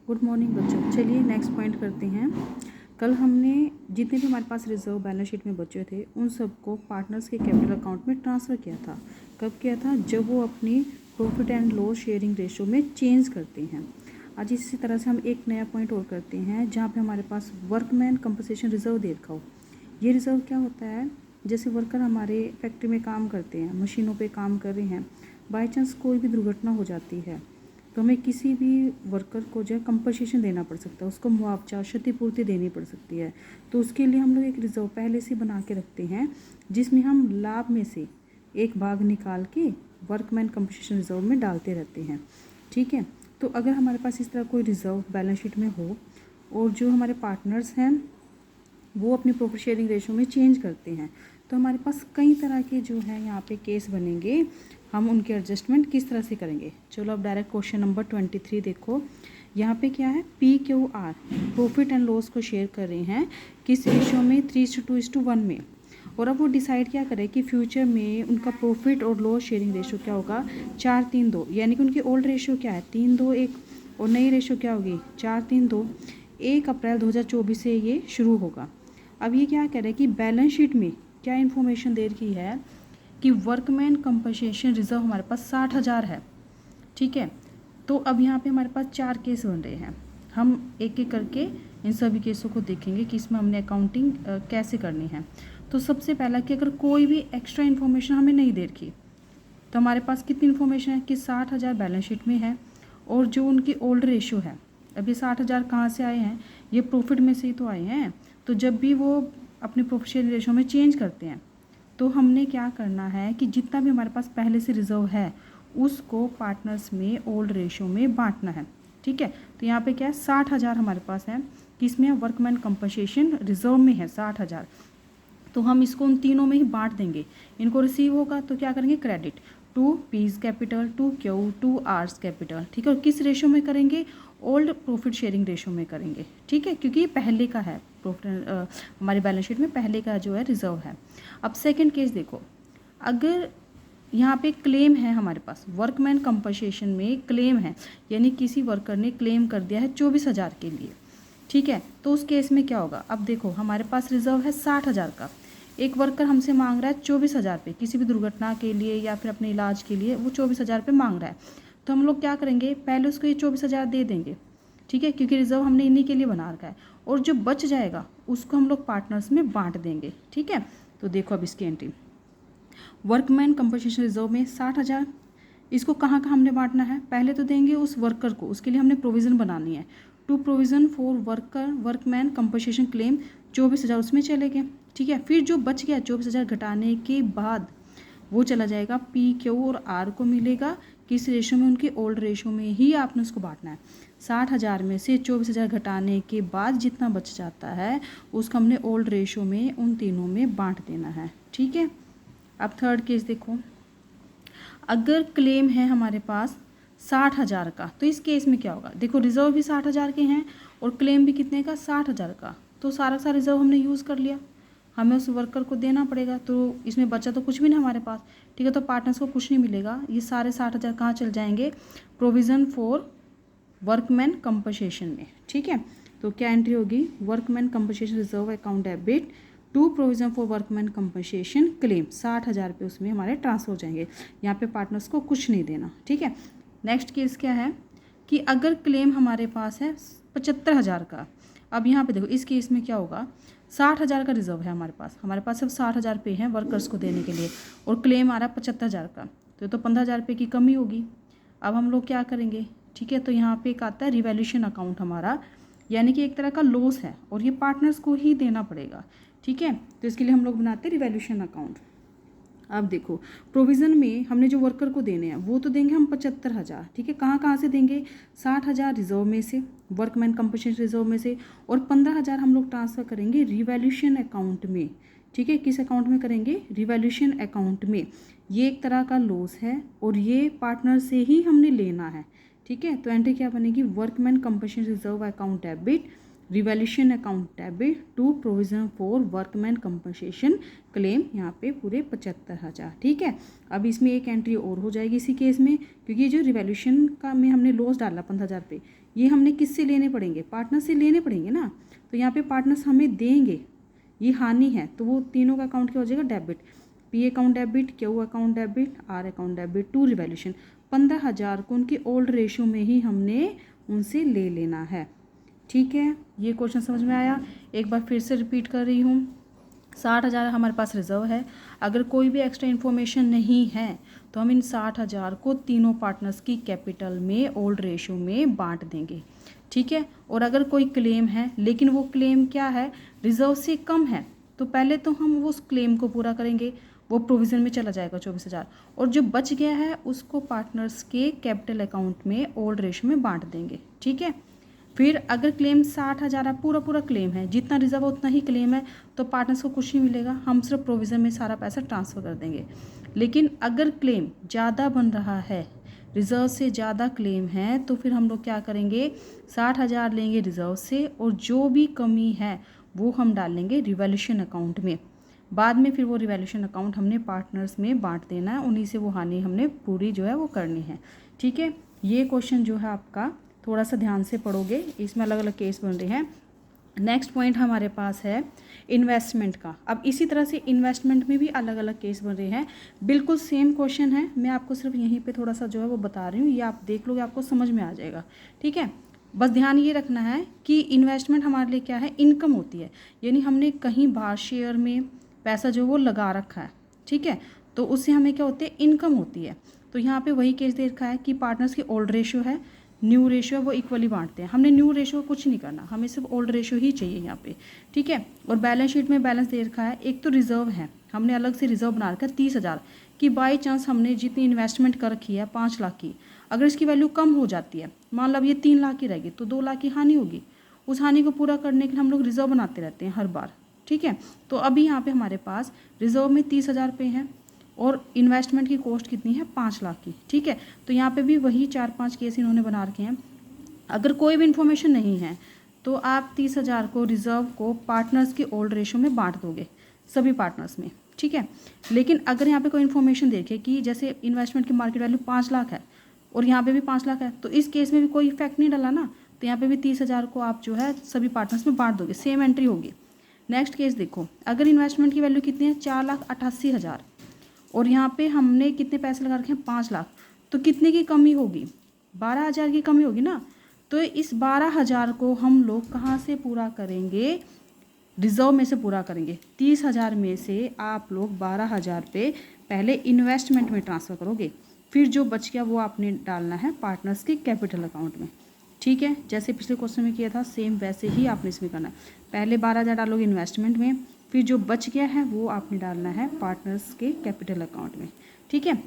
Good morning बच्चों। चलिए next point करते हैं। कल हमने जितने भी हमारे पास रिजर्व बैलेंस शीट में बचे थे उन सबको पार्टनर्स के कैपिटल अकाउंट में ट्रांसफ़र किया था। कब किया था? जब वो अपनी profit and loss sharing ratio में चेंज करते हैं। आज इसी तरह से हम एक नया पॉइंट और करते हैं जहाँ पे हमारे पास वर्कमैन कंपनसेशन रिजर्व दे रखा हो। ये रिज़र्व क्या होता है? जैसे वर्कर हमारे फैक्ट्री में काम करते हैं, मशीनों पे काम कर रहे हैं, बाई चांस कोई भी दुर्घटना हो जाती है तो हमें किसी भी वर्कर को जो है कंपनसेशन देना पड़ सकता है, उसको मुआवजा क्षतिपूर्ति देनी पड़ सकती है। तो उसके लिए हम लोग एक रिज़र्व पहले से बना के रखते हैं जिसमें हम लाभ में से एक भाग निकाल के वर्कमैन कंपनसेशन रिजर्व में डालते रहते हैं। ठीक है, तो अगर हमारे पास इस तरह कोई रिज़र्व बैलेंस शीट में हो और जो हमारे पार्टनर्स हैं वो अपनी प्रॉफिट शेयरिंग रेशो में चेंज करते हैं तो हमारे पास कई तरह के जो है यहाँ पे केस बनेंगे। हम उनके एडजस्टमेंट किस तरह से करेंगे? चलो अब डायरेक्ट क्वेश्चन नंबर 23 देखो। यहाँ पे क्या है? PQR प्रॉफिट एंड लॉस को शेयर कर रहे हैं किस रेशो में? 3:2:1 में। और अब वो डिसाइड क्या करें कि फ्यूचर में उनका प्रॉफिट और लॉस शेयरिंग रेशो क्या होगा? 4:3:2। यानी कि उनकी ओल्ड रेशो क्या है? 3:2:1 और नई रेशो क्या होगी? 4:3:2। 1 अप्रैल 2024 से ये शुरू होगा। अब ये क्या कह रहे हैं कि बैलेंस शीट में क्या इन्फॉर्मेशन दे रखी है कि वर्कमैन कंपनसेशन रिजर्व हमारे पास 60,000 है। ठीक है, तो अब यहाँ पे हमारे पास 4 केस बन रहे हैं। हम एक एक करके इन सभी केसों को देखेंगे कि इसमें हमने अकाउंटिंग कैसे करनी है। तो सबसे पहला कि अगर कोई भी एक्स्ट्रा इन्फॉर्मेशन हमें नहीं दे रखी तो हमारे पास कितनी इन्फॉर्मेशन है कि 60,000 बैलेंस शीट में है और जो उनकी ओल्ड रेशो है। अब ये 60,000 कहाँ से आए हैं? ये प्रॉफिट में से ही तो आए हैं। तो जब भी वो अपने प्रॉफिट शेयरिंग रेशो में चेंज करते हैं तो हमने क्या करना है कि जितना भी हमारे पास पहले से रिजर्व है उसको पार्टनर्स में ओल्ड रेशो में बांटना है। ठीक है, तो यहाँ पे क्या है? 60,000 हमारे पास है, किसमें है? वर्कमैन कंपनसेशन रिजर्व में है 60,000। तो हम इसको उन तीनों में ही बांट देंगे। इनको रिसीव होगा तो क्या करेंगे? Credit to P's capital, to Q, to R's capital. ठीक है, और किस रेशो में करेंगे? ओल्ड प्रॉफिट शेयरिंग रेशो में करेंगे। ठीक है, क्योंकि ये पहले का है प्रॉफिट, हमारी बैलेंस शीट में पहले का जो है रिजर्व है। अब सेकंड केस देखो। अगर यहाँ पे क्लेम है हमारे पास, वर्कमैन कंपनसेशन में क्लेम है, यानी किसी वर्कर ने क्लेम कर दिया है 24,000 के लिए। ठीक है, तो उस केस में क्या होगा? अब देखो हमारे पास रिजर्व है 60,000 का, एक वर्कर हमसे मांग रहा है 24,000 पे, किसी भी दुर्घटना के लिए या फिर अपने इलाज के लिए वो 24,000 पे मांग रहा है। तो हम लोग क्या करेंगे? पहले उसको ये 24,000 दे देंगे। ठीक है, क्योंकि रिजर्व हमने इन्हीं के लिए बना रखा है। और जो बच जाएगा उसको हम लोग पार्टनर्स में बांट देंगे। ठीक है, तो देखो अब इसकी एंट्री। वर्कमैन कंपनसेशन रिजर्व में 60,000, इसको कहाँ कहाँ हमने बांटना है? पहले तो देंगे उस वर्कर को, उसके लिए हमने प्रोविज़न बनानी है। To provision for worker workman compensation claim 24,000 उसमें चले गए। ठीक है, फिर जो बच गया 24,000 घटाने के बाद वो चला जाएगा PQ और R को मिलेगा किस रेशो में? उनकी ओल्ड रेशो में ही आपने उसको बांटना है। 60,000 में से 24,000 घटाने के बाद जितना बच जाता है उसको हमने ओल्ड रेशो में उन तीनों में बांट देना है। ठीक है, अब थर्ड केस देखो। अगर क्लेम है हमारे पास 60,000 का तो इस केस में क्या होगा? देखो रिजर्व भी 60,000 के हैं और क्लेम भी कितने का? 60,000 का। तो सारा का रिजर्व हमने यूज़ कर लिया, हमें उस वर्कर को देना पड़ेगा, तो इसमें बचा तो कुछ भी नहीं हमारे पास। ठीक है, तो पार्टनर्स को कुछ नहीं मिलेगा। ये सारे 60,000 कहाँ चल जाएंगे? प्रोविज़न फॉर वर्कमैन कंपनसेशन में। ठीक है, तो क्या एंट्री होगी? Workman compensation reserve account debit to provision for workman compensation claim. 60,000 रुपये उसमें हमारे ट्रांसफर हो जाएंगे। यहाँ पे पार्टनर्स को कुछ नहीं देना। ठीक है, नेक्स्ट केस क्या है कि अगर क्लेम हमारे पास है 75,000 का। अब यहाँ पे देखो इस केस में क्या होगा? 60,000 का रिजर्व है हमारे पास सिर्फ 60,000 रुपये हैं वर्कर्स को देने के लिए और क्लेम आ रहा है 75,000 का, तो 15,000 रुपये की कमी होगी। अब हम लोग क्या करेंगे? ठीक है, तो यहाँ पे एक आता है रिवैल्यूएशन अकाउंट हमारा, यानी कि एक तरह का लॉस है और ये पार्टनर्स को ही देना पड़ेगा। ठीक है, तो इसके लिए हम लोग बनाते हैं रिवैल्यूएशन अकाउंट। अब देखो प्रोविज़न में हमने जो वर्कर को देने हैं वो तो देंगे हम 75,000। ठीक है, कहाँ कहाँ से देंगे? 60,000 रिजर्व में से, वर्कमैन कंपनसेशन रिजर्व में से, और 15,000 हम लोग ट्रांसफ़र करेंगे रिवैल्यूएशन अकाउंट में। ठीक है, किस अकाउंट में करेंगे? रिवैल्यूएशन अकाउंट में। ये एक तरह का लॉस है और ये पार्टनर से ही हमने लेना है। ठीक है, तो एंट्री क्या बनेगी? Workman compensation reserve account debit revaluation account debit to provision for workman compensation claim, यहाँ पे पूरे 75,000। ठीक है, अब इसमें एक एंट्री और हो जाएगी इसी केस में, क्योंकि जो रिवैल्यूएशन का में हमने लॉस डाला 15,000 पे, ये हमने किससे लेने पड़ेंगे, पार्टनर से लेने पड़ेंगे ना। तो यहाँ पे पार्टनर्स हमें देंगे, ये हानि है, तो वो तीनों का अकाउंट क्या हो जाएगा, debit. P account debit, Q account debit, R account debit to revaluation. 15,000 को उनकी ओल्ड रेशियो में ही हमने उनसे ले लेना है। ठीक है, ये क्वेश्चन समझ में आया। एक बार फिर से रिपीट कर रही हूँ, 60,000 हमारे पास रिजर्व है। अगर कोई भी एक्स्ट्रा इन्फॉर्मेशन नहीं है तो हम इन 60,000 को तीनों पार्टनर्स की कैपिटल में ओल्ड रेशियो में बांट देंगे। ठीक है, और अगर कोई क्लेम है लेकिन वो क्लेम क्या है, रिजर्व से कम है, तो पहले तो हम उस क्लेम को पूरा करेंगे, वो प्रोविज़न में चला जाएगा 24,000, और जो बच गया है उसको पार्टनर्स के कैपिटल अकाउंट में ओल्ड रेशियो में बांट देंगे। ठीक है, फिर अगर क्लेम 60,000 पूरा क्लेम है, जितना रिजर्व उतना ही क्लेम है, तो पार्टनर्स को कुछ नहीं मिलेगा, हम सिर्फ प्रोविज़न में सारा पैसा ट्रांसफ़र कर देंगे। लेकिन अगर क्लेम ज़्यादा बन रहा है, रिज़र्व से ज़्यादा क्लेम है, तो फिर हम लोग क्या करेंगे, 60,000 लेंगे रिज़र्व से, और जो भी कमी है वो हम डाल लेंगे रिवैल्यूएशन अकाउंट में। बाद में फिर वो रिवैल्यूएशन अकाउंट हमने पार्टनर्स में बांट देना है, उन्हीं से वो हानि हमने पूरी जो है वो करनी है। ठीक है, ये क्वेश्चन जो है आपका थोड़ा सा ध्यान से पढ़ोगे, इसमें अलग अलग केस बन रहे हैं। नेक्स्ट पॉइंट हमारे पास है इन्वेस्टमेंट का। अब इसी तरह से इन्वेस्टमेंट में भी अलग अलग केस बन रहे हैं, बिल्कुल सेम क्वेश्चन है, मैं आपको सिर्फ यहीं पे थोड़ा सा जो है वो बता रही हूँ, ये आप देख लोगे आपको समझ में आ जाएगा। ठीक है, बस ध्यान ये रखना है कि इन्वेस्टमेंट हमारे लिए क्या है, इनकम होती है, यानी हमने कहीं बाहर शेयर में पैसा जो वो लगा रखा है। ठीक है, तो उससे हमें क्या होती है, इनकम होती है। तो यहाँ पे वही केस दे रखा है कि पार्टनर्स की ओल्ड रेशियो है, न्यू रेशियो है, वो इक्वली बांटते हैं। हमने न्यू रेशियो कुछ नहीं करना, हमें सिर्फ ओल्ड रेशियो ही चाहिए यहाँ पे। ठीक है, और बैलेंस शीट में बैलेंस दे रखा है, एक तो रिजर्व है, हमने अलग से रिजर्व बना रखा है 30,000 कि बाई चांस हमने जितनी इन्वेस्टमेंट कर रखी है 5 लाख की, अगर इसकी वैल्यू कम हो जाती है, मान लो अब ये 3 लाख की रहेगी, तो 2 लाख की हानि होगी, उस हानि को पूरा करने के लिए हम लोग रिजर्व बनाते रहते हैं हर बार। ठीक है, तो अभी यहाँ पे हमारे पास रिजर्व में 30,000 रुपये हैं और इन्वेस्टमेंट की कॉस्ट कितनी है, 5 लाख की। ठीक है, तो यहाँ पे भी वही 4-5 केस इन्होंने बना रखे हैं। अगर कोई भी इन्फॉर्मेशन नहीं है तो आप 30,000 को रिजर्व को पार्टनर्स की ओल्ड रेशियो में बांट दोगे, सभी पार्टनर्स में। ठीक है, लेकिन अगर यहाँ पे कोई इन्फॉर्मेशन देखे कि जैसे इन्वेस्टमेंट की मार्केट वैल्यू 5 लाख है और यहाँ पे भी 5 लाख है, तो इस केस में भी कोई इफेक्ट नहीं डाला ना, तो यहाँ पे भी 30,000 को आप जो है सभी पार्टनर्स में बांट दोगे, सेम एंट्री होगी। नेक्स्ट केस देखो, अगर इन्वेस्टमेंट की वैल्यू कितनी है, 4,88,000, और यहाँ पे हमने कितने पैसे लगा रखे हैं, 5 लाख, तो कितने की कमी होगी, 12,000 की कमी होगी ना। तो इस 12,000 को हम लोग कहाँ से पूरा करेंगे, रिजर्व में से पूरा करेंगे। 30,000 में से आप लोग 12,000 पे पहले इन्वेस्टमेंट में ट्रांसफ़र करोगे, फिर जो बच गया वो आपने डालना है पार्टनर्स के कैपिटल अकाउंट में। ठीक है, जैसे पिछले क्वेश्चन में किया था सेम वैसे ही आपने इसमें करना है, पहले 12,000 डालोगे इन्वेस्टमेंट में, फिर जो बच गया है वो आपने डालना है पार्टनर्स के कैपिटल अकाउंट में। ठीक है,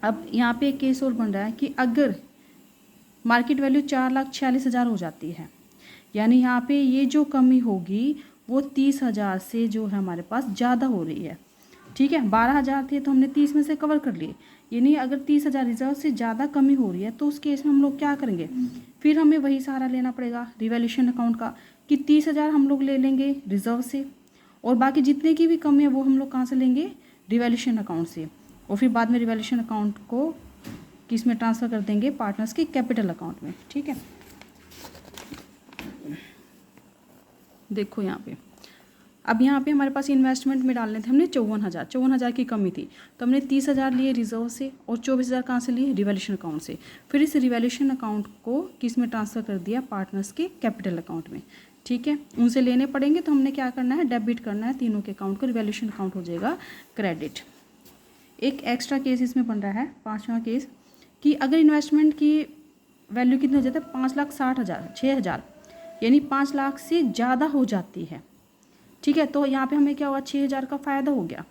अब यहाँ पे एक केस और बन रहा है कि अगर मार्केट वैल्यू 4,46,000 हो जाती है, यानी यहाँ पे ये जो कमी होगी वो 30,000 से जो है हमारे पास ज़्यादा हो रही है। ठीक है, 12,000 थे तो हमने 30 में से कवर कर लिए, यानी अगर 30,000 रिजर्व से ज़्यादा कमी हो रही है तो उस केस में हम लोग क्या करेंगे, फिर हमें वही सहारा लेना पड़ेगा रिवैल्यूएशन अकाउंट का, कि 30,000 हम लोग ले लेंगे रिजर्व से, और बाकी जितने की भी कमी है वो हम लोग कहाँ से लेंगे, रिवैल्यूएशन अकाउंट से, और फिर बाद में रिवैल्यूएशन अकाउंट को किस में ट्रांसफ़र कर देंगे, पार्टनर्स के कैपिटल अकाउंट में। ठीक है, देखो यहाँ पे, अब यहाँ पे हमारे पास इन्वेस्टमेंट में डालने थे हमने 54,000 की कमी थी, तो हमने 30,000 लिए रिजर्व से और 24,000 कहाँ से लिए, रिवैल्यूएशन अकाउंट से। फिर इस रिवैल्यूएशन अकाउंट को किस में ट्रांसफ़र कर दिया, पार्टनर्स के कैपिटल अकाउंट में। ठीक है, उनसे लेने पड़ेंगे तो हमने क्या करना है, डेबिट करना है तीनों के अकाउंट को, रिवैल्यूएशन अकाउंट हो जाएगा क्रेडिट। एक एक्स्ट्रा केस इसमें बन रहा है, 5वां केस, कि अगर इन्वेस्टमेंट की वैल्यू कितनी हो जाती है, 5,60,000, 6,000, यानी 5 लाख से ज़्यादा हो जाती है। ठीक है, तो यहाँ पे हमें क्या हुआ, 6,000 का फ़ायदा हो गया।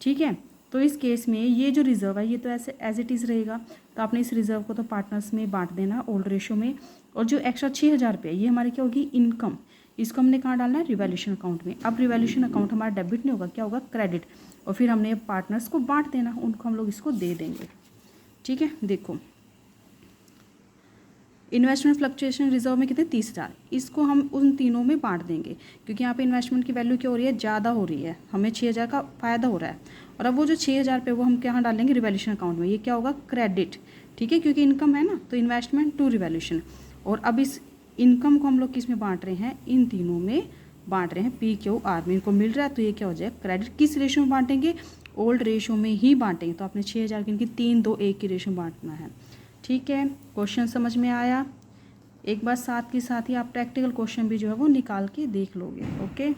ठीक है, तो इस केस में ये जो रिज़र्व है ये तो ऐसे एज इट इज़ रहेगा, तो आपने इस रिज़र्व को तो पार्टनर्स में बांट देना ओल्ड रेशियो में, और जो एक्स्ट्रा 6,000 रुपये ये हमारी क्या होगी, इनकम, इसको हमने कहाँ डालना है, रिवैल्यूएशन अकाउंट में। अब रिवैल्यूएशन अकाउंट हमारा डेबिट नहीं होगा, क्या होगा, क्रेडिट, और फिर हमने पार्टनर्स को बांट देना, उनको हम लोग इसको दे देंगे। ठीक है, देखो इन्वेस्टमेंट फ्लक्चुएशन रिजर्व में कितने 30,000, इसको हम उन तीनों में बांट देंगे क्योंकि यहाँ पे इन्वेस्टमेंट की वैल्यू क्या हो रही है, ज़्यादा हो रही है, हमें 6,000 का फ़ायदा हो रहा है। और अब वो जो 6,000 पे वो हम क्या डालेंगे, रिवैल्यूएशन अकाउंट में, ये क्या होगा, क्रेडिट, ठीक है, क्योंकि इनकम है ना, तो इन्वेस्टमेंट टू रिवैल्यूएशन। और अब इस इनकम को हम लोग किस में बांट रहे हैं, इन तीनों में बांट रहे हैं, PQR में इनको मिल रहा है, तो ये क्या हो जाएगा, क्रेडिट। किस रेशो में बांटेंगे, ओल्ड रेशो में ही बांटेंगे। तो आपने 6,000 की इनकी 3-2-1 की रेशो में बांटना है, ठीक है। क्वेश्चन समझ में आया। एक बार साथ के साथ ही आप प्रैक्टिकल क्वेश्चन भी जो है वो निकाल के देख लोगे, ओके।